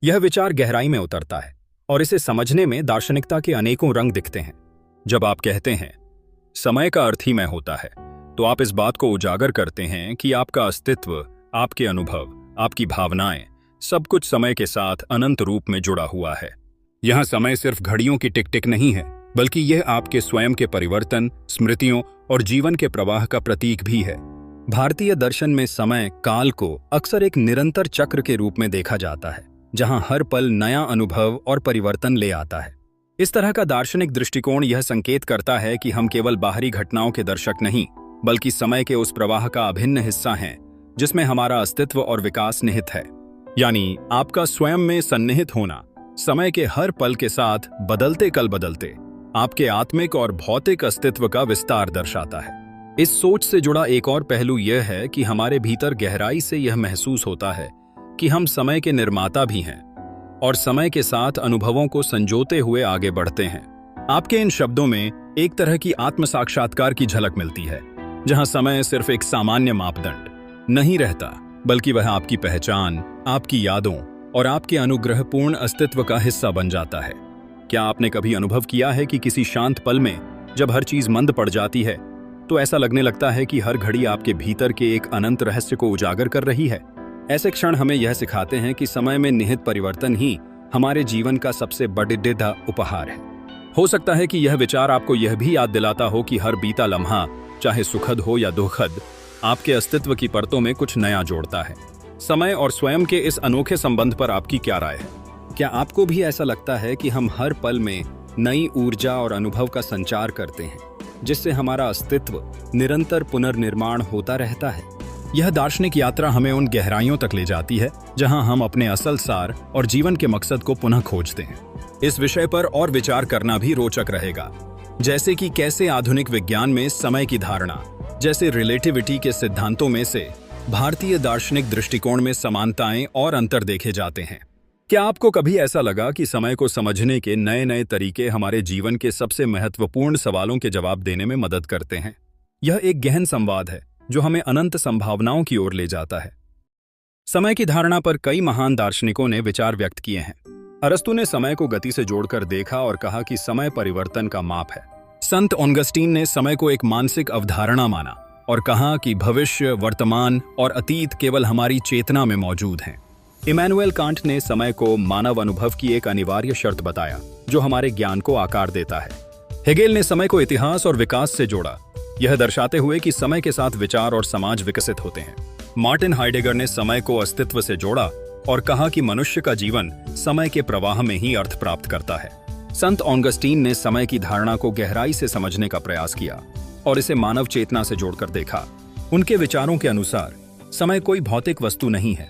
यह विचार गहराई में उतरता है और इसे समझने में दार्शनिकता के अनेकों रंग दिखते हैं। जब आप कहते हैं समय का अर्थ ही मैं होता है, तो आप इस बात को उजागर करते हैं कि आपका अस्तित्व, आपके अनुभव, आपकी भावनाएं, सब कुछ समय के साथ अनंत रूप में जुड़ा हुआ है। यहां समय सिर्फ घड़ियों की टिक टिक नहीं है, बल्कि यह आपके स्वयं के परिवर्तन, स्मृतियों और जीवन के प्रवाह का प्रतीक भी है। भारतीय दर्शन में समय काल को अक्सर एक निरंतर चक्र के रूप में देखा जाता है, जहां हर पल नया अनुभव और परिवर्तन ले आता है। इस तरह का दार्शनिक दृष्टिकोण यह संकेत करता है कि हम केवल बाहरी घटनाओं के दर्शक नहीं, बल्कि समय के उस प्रवाह का अभिन्न हिस्सा हैं, जिसमें हमारा अस्तित्व और विकास निहित है। यानी आपका स्वयं में सन्निहित होना, समय के हर पल के साथ बदलते कल बदलते आपके आत्मिक और भौतिक अस्तित्व का विस्तार दर्शाता है। इस सोच से जुड़ा एक और पहलू यह है कि हमारे भीतर गहराई से यह महसूस होता है कि हम समय के निर्माता भी हैं और समय के साथ अनुभवों को संजोते हुए आगे बढ़ते हैं। आपके इन शब्दों में एक तरह की आत्म साक्षात्कार की झलक मिलती है, जहां समय सिर्फ एक सामान्य मापदंड नहीं रहता, बल्कि वह आपकी पहचान, आपकी यादों और आपके अनुग्रहपूर्ण अस्तित्व का हिस्सा बन जाता है। क्या आपने कभी अनुभव किया है कि किसी शांत पल में जब हर चीज मंद पड़ जाती है, तो ऐसा लगने लगता है कि हर घड़ी आपके भीतर के एक अनंत रहस्य को उजागर कर रही है? ऐसे क्षण हमें यह सिखाते हैं कि समय में निहित परिवर्तन ही हमारे जीवन का सबसे बड़ा उपहार है। हो सकता है कि यह विचार आपको यह भी याद दिलाता हो कि हर बीता लम्हा, चाहे सुखद हो या दुखद, आपके अस्तित्व की परतों में कुछ नया जोड़ता है। समय और स्वयं के इस अनोखे संबंध पर आपकी क्या राय है? क्या आपको भी ऐसा लगता है कि हम हर पल में नई ऊर्जा और अनुभव का संचार करते हैं, जिससे हमारा अस्तित्व निरंतर पुनर्निर्माण होता रहता है? यह दार्शनिक यात्रा हमें उन गहराइयों तक ले जाती है जहां हम अपने असल सार और जीवन के मकसद को पुनः खोजते हैं। इस विषय पर और विचार करना भी रोचक रहेगा, जैसे कि कैसे आधुनिक विज्ञान में समय की धारणा, जैसे रिलेटिविटी के सिद्धांतों में से भारतीय दार्शनिक दृष्टिकोण में समानताएं और अंतर देखे जाते हैं। क्या आपको कभी ऐसा लगा कि समय को समझने के नए नए तरीके हमारे जीवन के सबसे महत्वपूर्ण सवालों के जवाब देने में मदद करते हैं? यह एक गहन संवाद है जो हमें अनंत संभावनाओं की ओर ले जाता है। समय की धारणा पर कई महान दार्शनिकों ने विचार व्यक्त किए हैं। अरस्तु ने समय को गति से जोड़कर देखा और कहा कि समय परिवर्तन का माप है। संत ऑगस्टीन ने समय को एक मानसिक अवधारणा माना और कहा कि भविष्य, वर्तमान और अतीत केवल हमारी चेतना में मौजूद हैं। इमैनुएल कांट ने समय को मानव अनुभव की एक अनिवार्य शर्त बताया, जो हमारे ज्ञान को आकार देता है। हेगेल ने समय को इतिहास और विकास से जोड़ा, यह दर्शाते हुए कि समय के साथ विचार और समाज विकसित होते हैं। मार्टिन हाइडेगर ने समय को अस्तित्व से जोड़ा और कहा कि मनुष्य का जीवन समय के प्रवाह में ही अर्थ प्राप्त करता है। संत ऑगस्टीन ने समय की धारणा को गहराई से समझने का प्रयास किया और इसे मानव चेतना से जोड़कर देखा। उनके विचारों के अनुसार समय कोई भौतिक वस्तु नहीं है,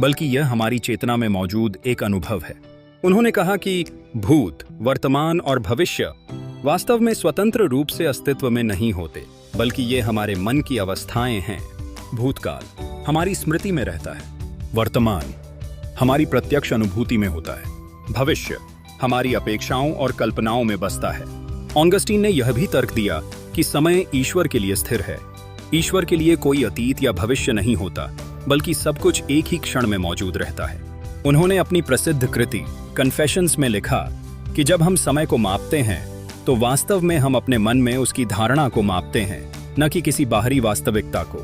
बल्कि यह हमारी चेतना में मौजूद एक अनुभव है। उन्होंने कहा कि भूत, वर्तमान और भविष्य वास्तव में स्वतंत्र रूप से अस्तित्व में नहीं होते, बल्कि ये हमारे मन की अवस्थाएं हैं। भूतकाल हमारी स्मृति में रहता है, वर्तमान हमारी प्रत्यक्ष अनुभूति में होता है, भविष्य हमारी अपेक्षाओं और कल्पनाओं में बसता है। ऑगस्टीन ने यह भी तर्क दिया कि समय ईश्वर के लिए स्थिर है। ईश्वर के लिए कोई अतीत या भविष्य नहीं होता, बल्कि सब कुछ एक ही क्षण में मौजूद रहता है। उन्होंने अपनी प्रसिद्ध कृति कन्फेशंस में लिखा कि जब हम समय को मापते हैं, तो वास्तव में हम अपने मन में उसकी धारणा को मापते हैं, न कि किसी बाहरी वास्तविकता को।